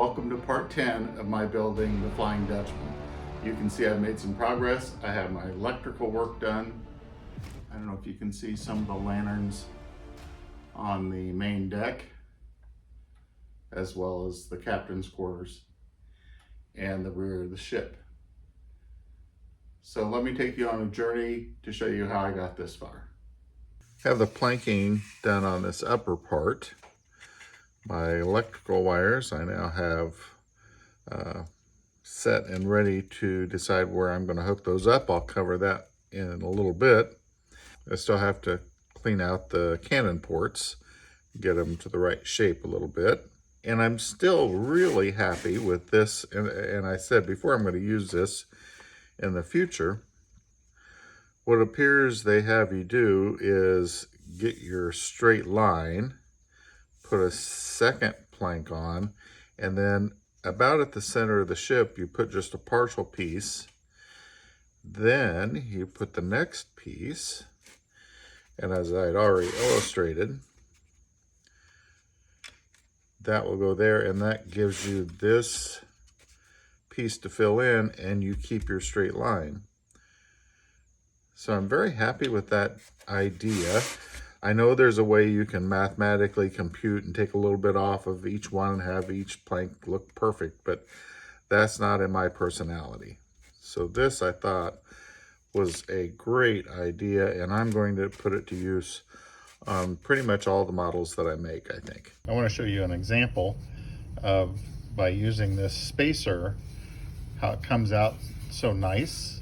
welcome to part 10 of my building the Flying Dutchman. You can see I've made some progress. I have my electrical work done. I don't know if you can see some of the lanterns on the main deck, as well as the captain's quarters and the rear of the ship. So let me take you on a journey to show you how I got this far. I have the planking done on this upper part. My electrical wires I now have set and ready to decide where I'm going to hook those up. I'll cover that in a little bit. I still have to clean out the cannon ports, get them to the right shape a little bit. And I'm still really happy with this. And I said before, I'm going to use this in the future. What appears they have you do is get your straight line, put a second plank on, and then about at the center of the ship, you put just a partial piece. Then you put the next piece, and as I'd already illustrated, that will go there, and that gives you this piece to fill in, and you keep your straight line. So I'm very happy with that idea. I know there's a way you can mathematically compute and take a little bit off of each one and have each plank look perfect, but that's not in my personality. So this, I thought, was a great idea, and I'm going to put it to use on pretty much all the models that I make, I think. I want to show you an example of, by using this spacer, how it comes out so nice.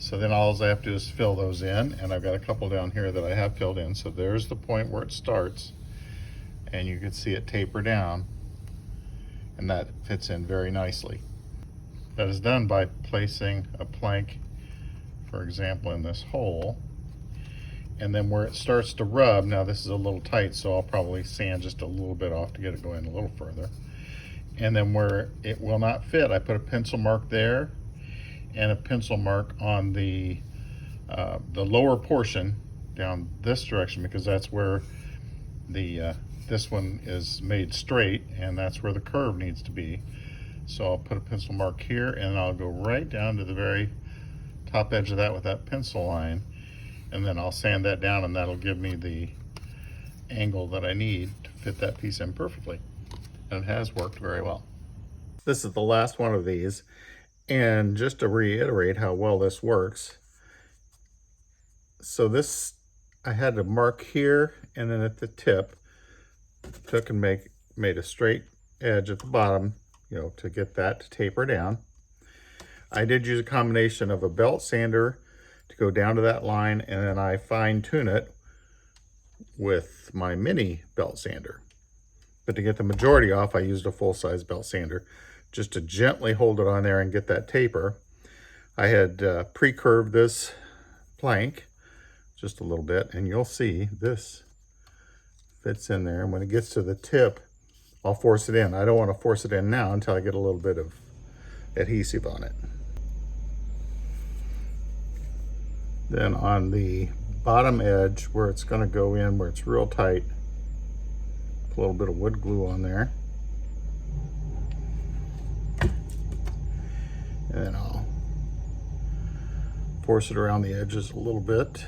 So then all I have to do is fill those in, and I've got a couple down here that I have filled in. So there's the point where it starts, and you can see it taper down, and that fits in very nicely. That is done by placing a plank, for example, in this hole, and then where it starts to rub, now this is a little tight, so I'll probably sand just a little bit off to get it going a little further. And then where it will not fit, I put a pencil mark there and a pencil mark on the lower portion down this direction, because that's where the this one is made straight, and that's where the curve needs to be. So I'll put a pencil mark here, and I'll go right down to the very top edge of that with that pencil line, and then I'll sand that down, and that'll give me the angle that I need to fit that piece in perfectly. And it has worked very well. This is the last one of these. And just to reiterate how well this works, so this, I had to mark here, and then at the tip, took and made a straight edge at the bottom, you know, to get that to taper down. I did use a combination of a belt sander to go down to that line, and then I fine-tune it with my mini belt sander. But to get the majority off, I used a full-size belt sander, just to gently hold it on there and get that taper. I had pre-curved this plank just a little bit, and you'll see this fits in there. And when it gets to the tip, I'll force it in. I don't want to force it in now until I get a little bit of adhesive on it. Then on the bottom edge where it's going to go in, where it's real tight, put a little bit of wood glue on there. And then I'll force it around the edges a little bit.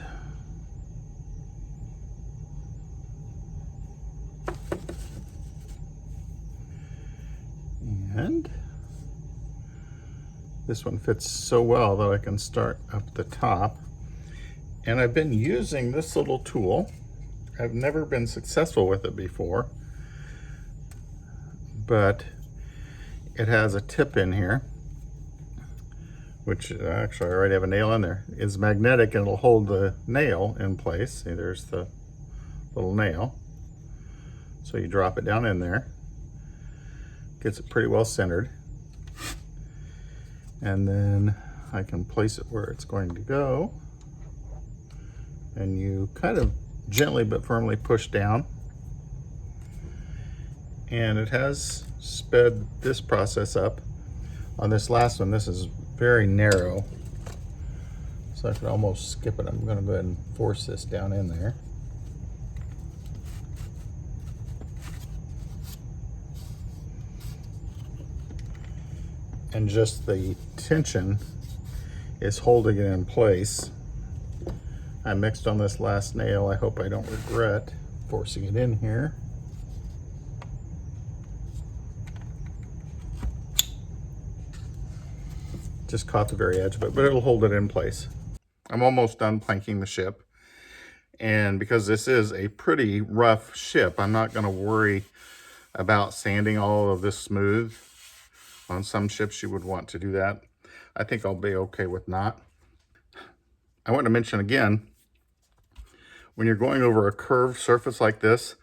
And this one fits so well that I can start up the top. And I've been using this little tool. I've never been successful with it before, but it has a tip in here, which actually I already have a nail in there. It's magnetic, and it'll hold the nail in place. See, there's the little nail. So you drop it down in there, gets it pretty well centered, and then I can place it where it's going to go, and you kind of gently but firmly push down, and it has sped this process up. On this last one, this is very narrow, so I could almost skip it. I'm going to go ahead and force this down in there. and just the tension is holding it in place. I mixed on this last nail. I hope I don't regret forcing it in here. Just caught the very edge of it, but it'll hold it in place. I'm almost done planking the ship. And because this is a pretty rough ship, I'm not going to worry about sanding all of this smooth. On some ships you would want to do that. I think I'll be okay with not. I want to mention again, when you're going over a curved surface like this,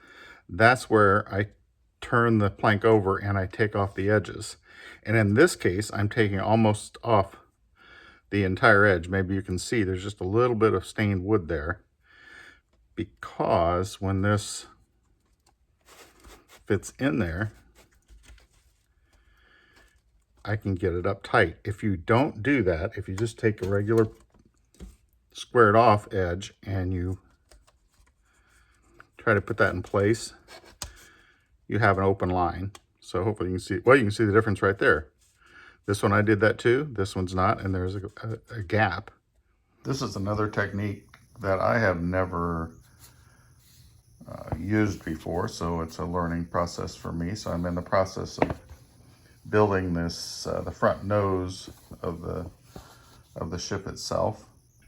that's where I turn the plank over and I take off the edges. And in this case, I'm taking almost off the entire edge. Maybe you can see there's just a little bit of stained wood there, because when this fits in there, I can get it up tight. If you don't do that, if you just take a regular squared off edge and you try to put that in place, you have an open line. So hopefully you can see, well, you can see the difference right there. This one I did that too, this one's not, and there's a gap. This is another technique that I have never used before, so it's a learning process for me. So I'm in the process of building this, the front nose of the ship itself.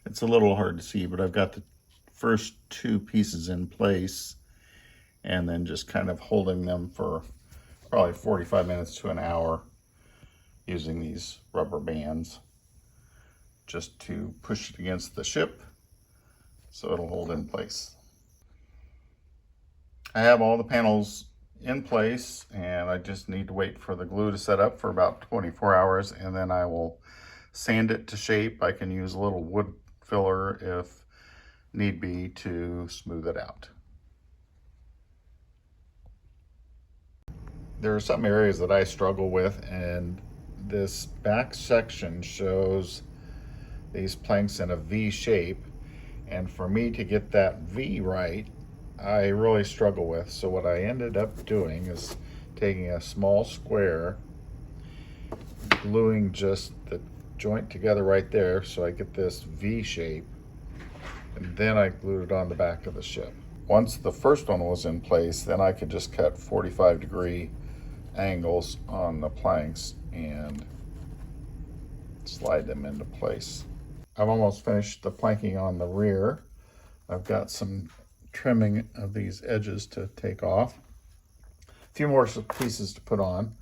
It's a little hard to see, but I've got the first two pieces in place and then just kind of holding them for probably 45 minutes to an hour using these rubber bands just to push it against the ship so it'll hold in place. I have all the panels in place and I just need to wait for the glue to set up for about 24 hours, and then I will sand it to shape. I can use a little wood filler if need be to smooth it out. There are some areas that I struggle with, and this back section shows these planks in a V shape, and for me to get that V right, I really struggle with. So what I ended up doing is taking a small square, gluing just the joint together right there so I get this V shape, and then I glued it on the back of the ship. Once the first one was in place, then I could just cut 45-degree angles on the planks and slide them into place. I've almost finished the planking on the rear. I've got some trimming of these edges to take off. A few more pieces to put on.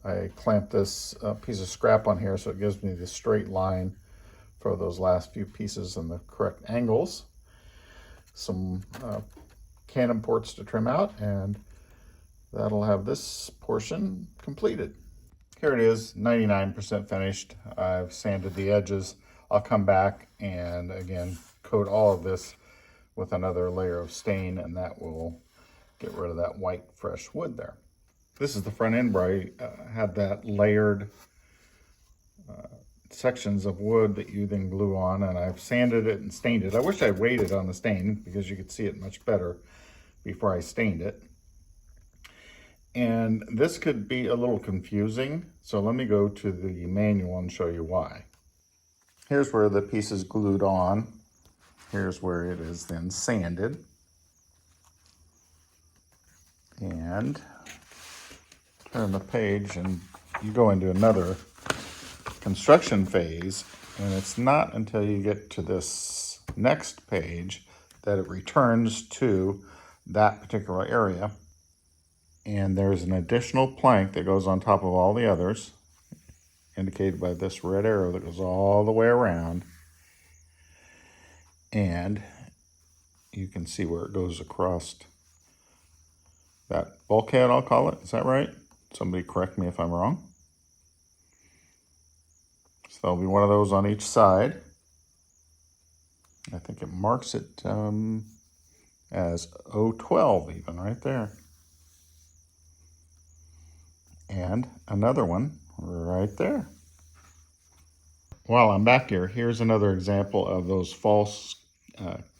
I clamped this piece of scrap on here so it gives me the straight line for those last few pieces and the correct angles. Some cannon ports to trim out, and that'll have this portion completed. Here it is, 99% finished. I've sanded the edges. I'll come back and again coat all of this with another layer of stain, and that will get rid of that white fresh wood there. This is the front end where I had that layered sections of wood that you then glue on, and I've sanded it and stained it. I wish I waited on the stain because you could see it much better before I stained it. And this could be a little confusing, so let me go to the manual and show you why. Here's where the piece is glued on. Here's where it is then sanded. And turn the page and you go into another construction phase, and it's not until you get to this next page that it returns to that particular area. And there's an additional plank that goes on top of all the others, indicated by this red arrow that goes all the way around. And you can see where it goes across that bulkhead, I'll call it. Is that right? Somebody correct me if I'm wrong. So there'll be one of those on each side. I think it marks it as 012 even right there. And another one right there. While I'm back here, here's another example of those false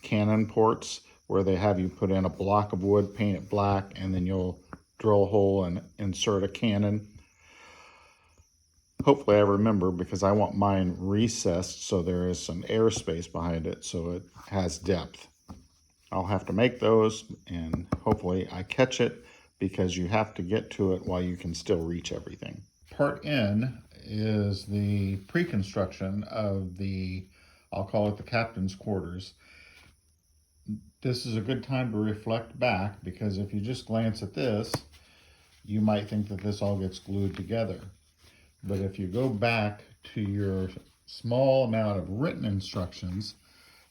cannon ports where they have you put in a block of wood, paint it black, and then you'll drill a hole and insert a cannon. Hopefully I remember, because I want mine recessed so there is some airspace behind it so it has depth. I'll have to make those, and hopefully I catch it, because you have to get to it while you can still reach everything. Part N is the pre-construction of the, I'll call it the captain's quarters. This is a good time to reflect back, because if you just glance at this, you might think that this all gets glued together. But if you go back to your small amount of written instructions,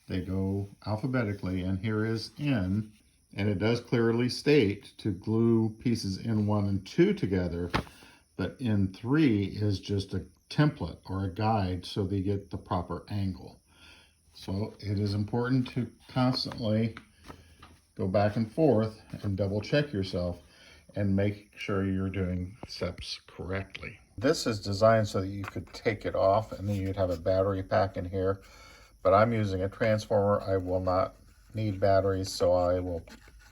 they go alphabetically, and here is N, and it does clearly state to glue pieces N1 and 2 together, but N3 is just a template or a guide so they get the proper angle. So it is important to constantly go back and forth and double check yourself and make sure you're doing steps correctly. This is designed so that you could take it off and then you'd have a battery pack in here, but I'm using a transformer. I will not need batteries, so I will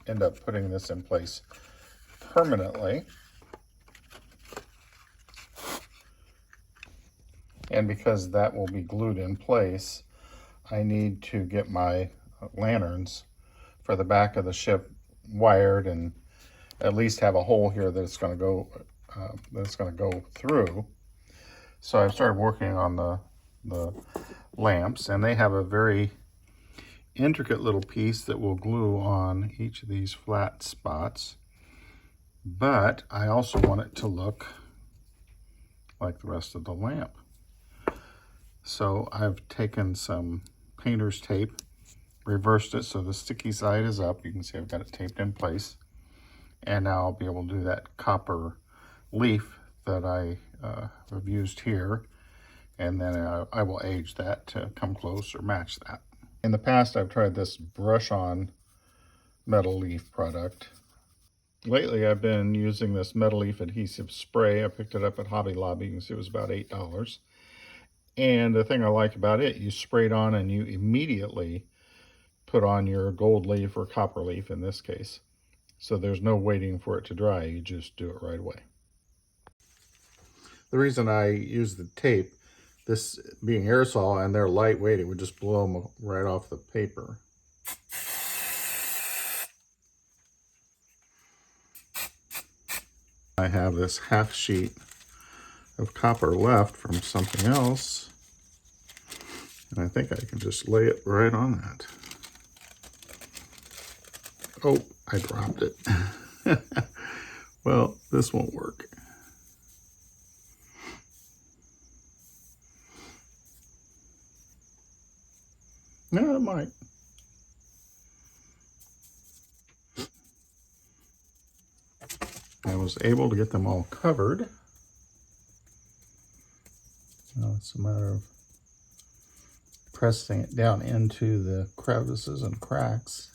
end up putting this in place permanently. And because that will be glued in place, I need to get my lanterns for the back of the ship wired and at least have a hole here that it's going to go through. So I've started working on the lamps, and they have a very intricate little piece that will glue on each of these flat spots. But I also want it to look like the rest of the lamp. So I've taken some painter's tape, reversed it so the sticky side is up. You can see I've got it taped in place. And now I'll be able to do that copper leaf that I have used here. And then I will age that to come close or match that. In the past, I've tried this brush-on metal leaf product. Lately, I've been using this metal leaf adhesive spray. I picked it up at Hobby Lobby. You can see it was about $8. And the thing I like about it, you spray it on and you immediately put on your gold leaf or copper leaf in this case. So there's no waiting for it to dry. You just do it right away. The reason I use the tape, this being aerosol and they're lightweight, it would just blow them right off the paper. I have this half sheet of copper left from something else, and I think I can just lay it right on that. Oh, I dropped it. Well, this won't work. No, it might. I was able to get them all covered. Now it's a matter of pressing it down into the crevices and cracks.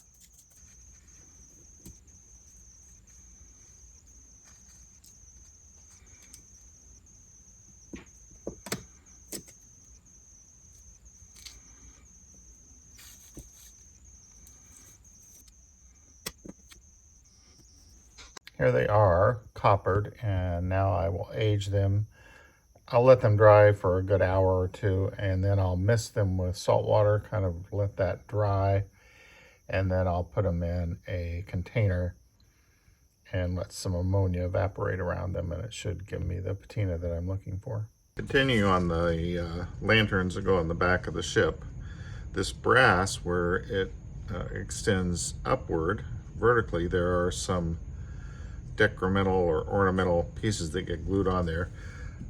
Here they are, coppered, and now I will age them. I'll let them dry for a good hour or two, and then I'll mist them with salt water, kind of let that dry, and then I'll put them in a container and let some ammonia evaporate around them, and it should give me the patina that I'm looking for. Continue on the lanterns that go on the back of the ship. This brass, where it extends upward vertically, there are some decremental or ornamental pieces that get glued on there.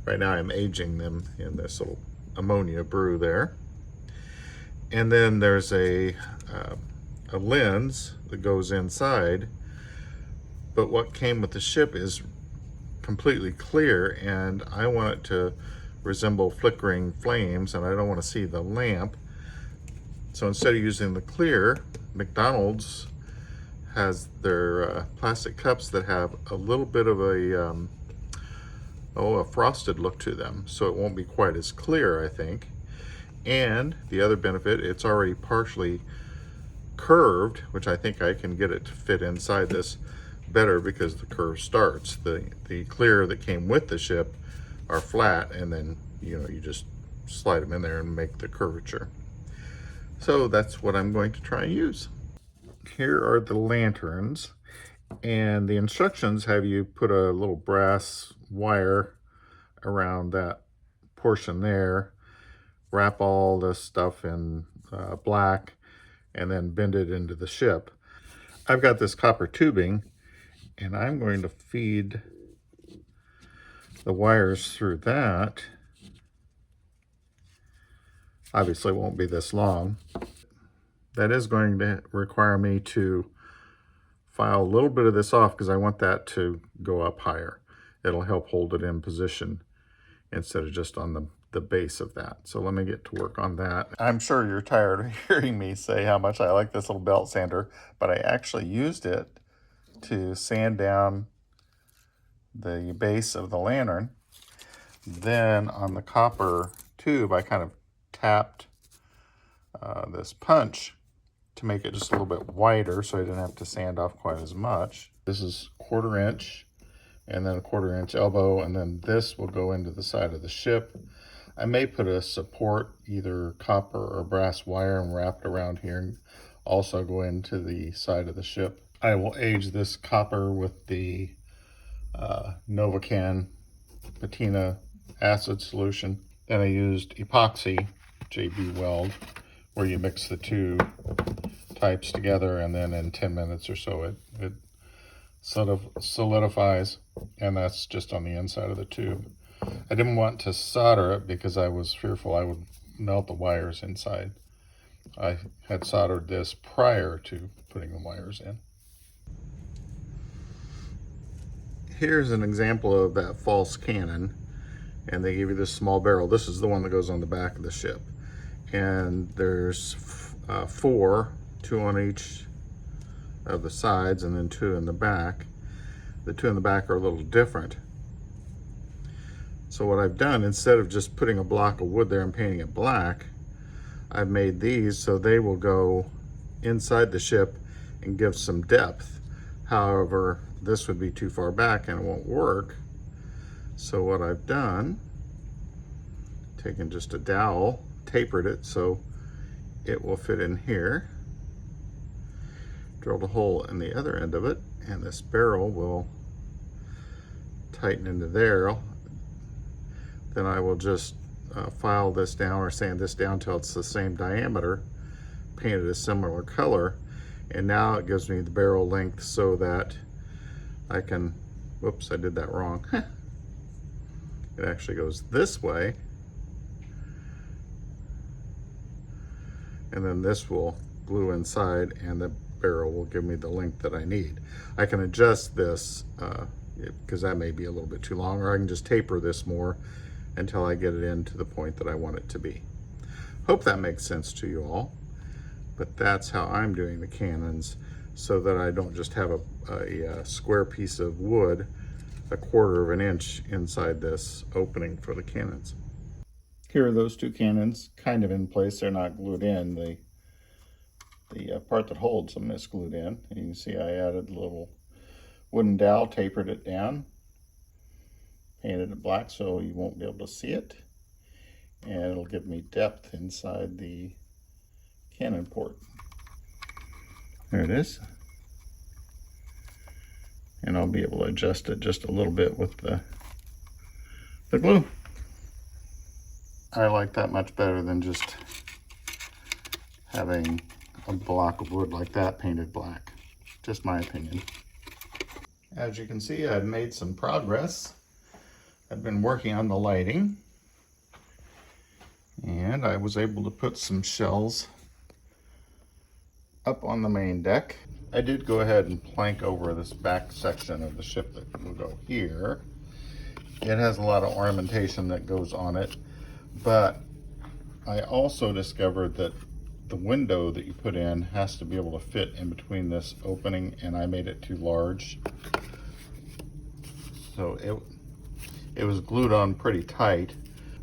Right now I'm aging them in this little ammonia brew there. And then there's a lens that goes inside, but what came with the ship is completely clear, and I want it to resemble flickering flames, and I don't want to see the lamp. So instead of using the clear, McDonald's has their plastic cups that have a little bit of a frosted look to them, so it won't be quite as clear, I think. And the other benefit, it's already partially curved, which I think I can get it to fit inside this better because the curve starts. The clear that came with the ship are flat, and then you just slide them in there and make the curvature. So that's what I'm going to try and use. Here are the lanterns, and the instructions have you put a little brass wire around that portion there, wrap all this stuff in black, and then bend it into the ship. I've got this copper tubing, and I'm going to feed the wires through that. Obviously it won't be this long. That is going to require me to file a little bit of this off because I want that to go up higher. It'll help hold it in position instead of just on the base of that. So let me get to work on that. I'm sure you're tired of hearing me say how much I like this little belt sander, but I actually used it to sand down the base of the lantern. Then on the copper tube, I kind of tapped this punch to make it just a little bit wider so I didn't have to sand off quite as much. This is 1/4 inch and then a 1/4 inch elbow, and then this will go into the side of the ship. I may put a support, either copper or brass wire, and wrap it around here and also go into the side of the ship. I will age this copper with the Novacan patina acid solution. Then I used epoxy JB Weld, where you mix the two types together, and then in 10 minutes or so it sort of solidifies, and that's just on the inside of the tube. I didn't want to solder it because I was fearful I would melt the wires inside. I had soldered this prior to putting the wires in. Here's an example of that false cannon, and they give you this small barrel. This is the one that goes on the back of the ship, and there's 4, 2 on each of the sides and then 2 in the back. The 2 in the back are a little different. So what I've done, instead of just putting a block of wood there and painting it black, I've made these so they will go inside the ship and give some depth. However, this would be too far back and it won't work. So what I've done, taken just a dowel, tapered it so it will fit in here, drilled a hole in the other end of it, and this barrel will tighten into there. Then I will just file this down or sand this down till it's the same diameter, paint it a similar color, and now it gives me the barrel length so that I can, whoops, I did that wrong. It actually goes this way, and then this will glue inside, and the barrel will give me the length that I need. I can adjust this because that may be a little bit too long, or I can just taper this more until I get it in to the point that I want it to be. Hope that makes sense to you all, but that's how I'm doing the cannons, so that I don't just have a square piece of wood 1/4 inch inside this opening for the cannons. Here are those 2 cannons kind of in place. They're not glued in. The part that holds them is glued in. And you can see I added a little wooden dowel, tapered it down, painted it black so you won't be able to see it, and it'll give me depth inside the cannon port. There it is. And I'll be able to adjust it just a little bit with the glue. I like that much better than just having a block of wood like that painted black. Just my opinion. As you can see, I've made some progress. I've been working on the lighting, and I was able to put some shells up on the main deck. I did go ahead and plank over this back section of the ship that will go here. It has a lot of ornamentation that goes on it, but I also discovered that the window that you put in has to be able to fit in between this opening, and I made it too large. So it was glued on pretty tight.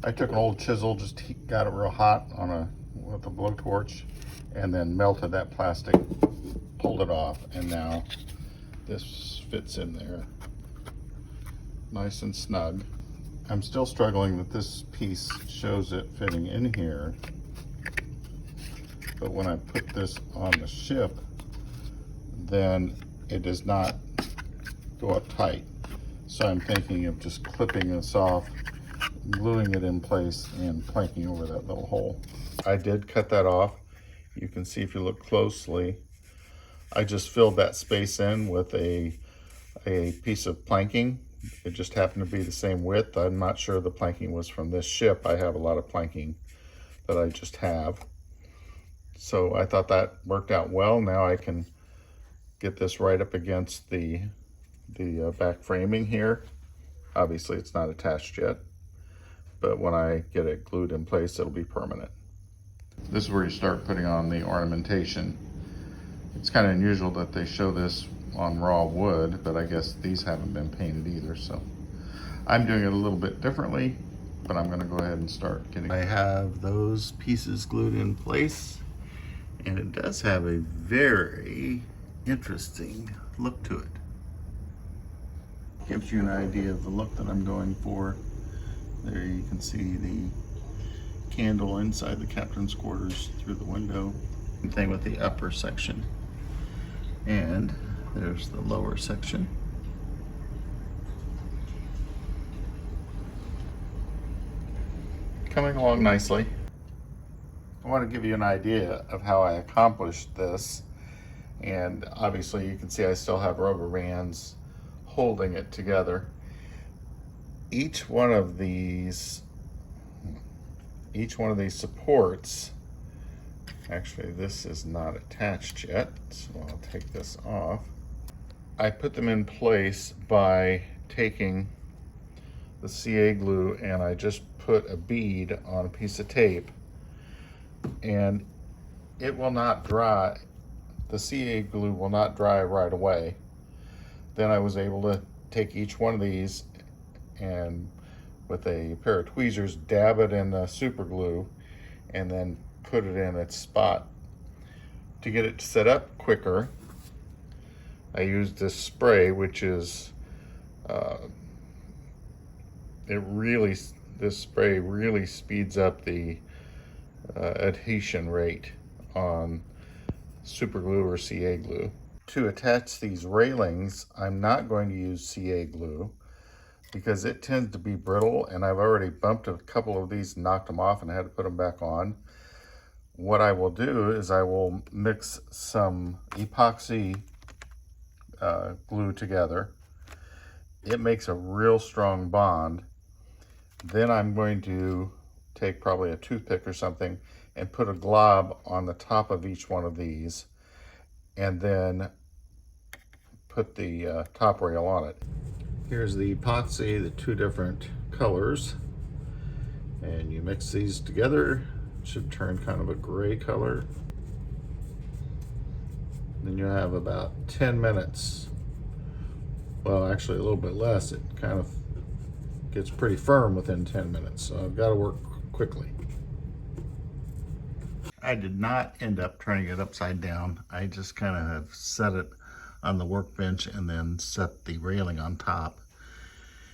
I took an old chisel, just got it real hot with a blowtorch, and then melted that plastic, pulled it off, and now this fits in there nice and snug. I'm still struggling that this piece shows it fitting in here, but when I put this on the ship, then it does not go up tight. So I'm thinking of just clipping this off, gluing it in place, and planking over that little hole. I did cut that off. You can see if you look closely, I just filled that space in with a piece of planking. It just happened to be the same width. I'm not sure the planking was from this ship. I have a lot of planking that I just have. So I thought that worked out well. Now I can get this right up against the back framing here. Obviously it's not attached yet, but when I get it glued in place, it'll be permanent. This is where you start putting on the ornamentation. It's kind of unusual that they show this on raw wood, but I guess these haven't been painted either, so I'm doing it a little bit differently, but I'm going to go ahead and start getting. I have those pieces glued in place, and it does have a very interesting look to it. Gives you an idea of the look that I'm going for. There you can see the candle inside the captain's quarters through the window. Same thing with the upper section. And there's the lower section. Coming along nicely. I want to give you an idea of how I accomplished this. And obviously you can see I still have rubber bands holding it together. Each one of these supports, actually this is not attached yet, so I'll take this off. I put them in place by taking the CA glue and I just put a bead on a piece of tape, and it will not dry. The CA glue will not dry right away. Then I was able to take each one of these and with a pair of tweezers dab it in the super glue and then put it in its spot. To get it set up quicker, I used this spray, which is this spray really speeds up the adhesion rate on super glue or CA glue. To attach these railings, I'm not going to use CA glue because it tends to be brittle, and I've already bumped a couple of these and knocked them off and I had to put them back on. What I will do is I will mix some epoxy glue together. It makes a real strong bond. Then I'm going to take probably a toothpick or something and put a glob on the top of each one of these, and then put the top rail on it. Here's the epoxy, the two different colors, and you mix these together. It should turn kind of a gray color. Then you have about 10 minutes. Well, actually a little bit less. It kind of gets pretty firm within 10 minutes, so I've got to work quickly. I did not end up turning it upside down. I just kind of have set it on the workbench and then set the railing on top.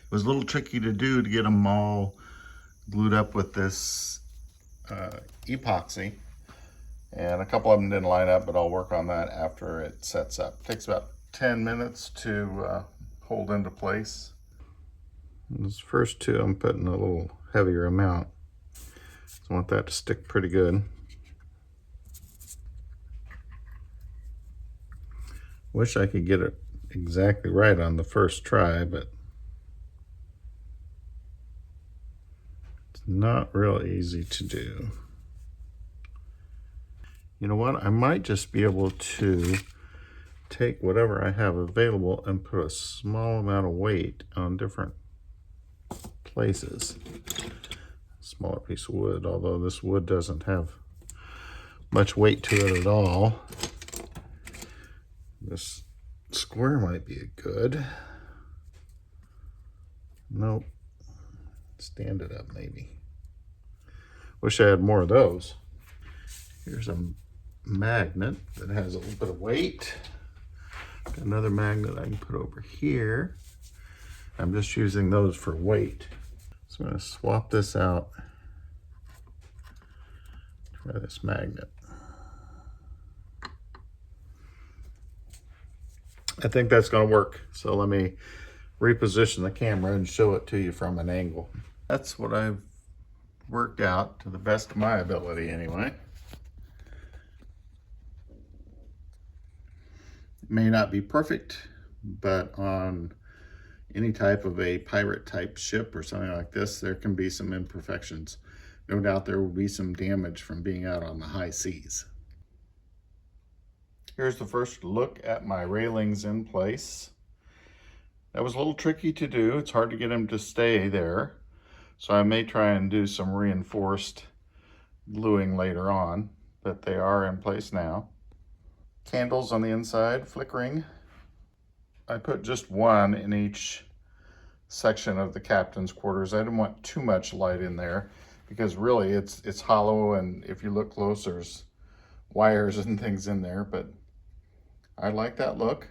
It was a little tricky to do to get them all glued up with this epoxy, and a couple of them didn't line up, but I'll work on that after it sets up. It takes about 10 minutes to hold into place. These first two I'm putting a little heavier amount, so I want that to stick pretty good. Wish I could get it exactly right on the first try, but it's not real easy to do. You know what? I might just be able to take whatever I have available and put a small amount of weight on different places. Smaller piece of wood, although this wood doesn't have much weight to it at all. This square might be good. Nope. Stand it up maybe. Wish I had more of those. Here's a magnet that has a little bit of weight. Got another magnet I can put over here. I'm just using those for weight. So I'm going to swap this out. Try this magnet. I think that's going to work. So let me reposition the camera and show it to you from an angle. That's what I've worked out to the best of my ability anyway. It may not be perfect, but on any type of a pirate type ship or something like this, there can be some imperfections. No doubt there will be some damage from being out on the high seas. Here's the first look at my railings in place. That was a little tricky to do. It's hard to get them to stay there. So I may try and do some reinforced gluing later on, but they are in place now. Candles on the inside flickering. I put just one in each section of the captain's quarters. I didn't want too much light in there because really it's hollow, and if you look close there's wires and things in there, but I like that look.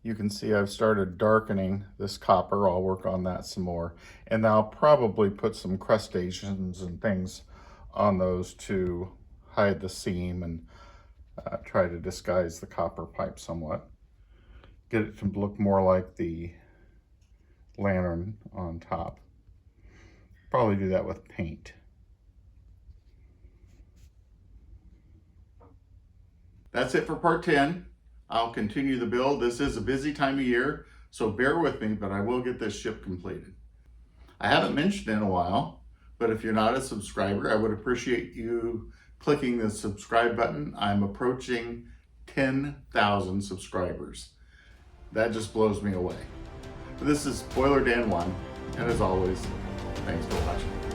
You can see I've started darkening this copper. I'll work on that some more, and I'll probably put some crustaceans and things on those to hide the seam and try to disguise the copper pipe somewhat. Get it to look more like the lantern on top. Probably do that with paint. That's it for part 10. I'll continue the build. This is a busy time of year, so bear with me, but I will get this ship completed. I haven't mentioned in a while, but if you're not a subscriber, I would appreciate you clicking the subscribe button. I'm approaching 10,000 subscribers. That just blows me away. This is Boiler Dan 1, and as always, thanks for watching.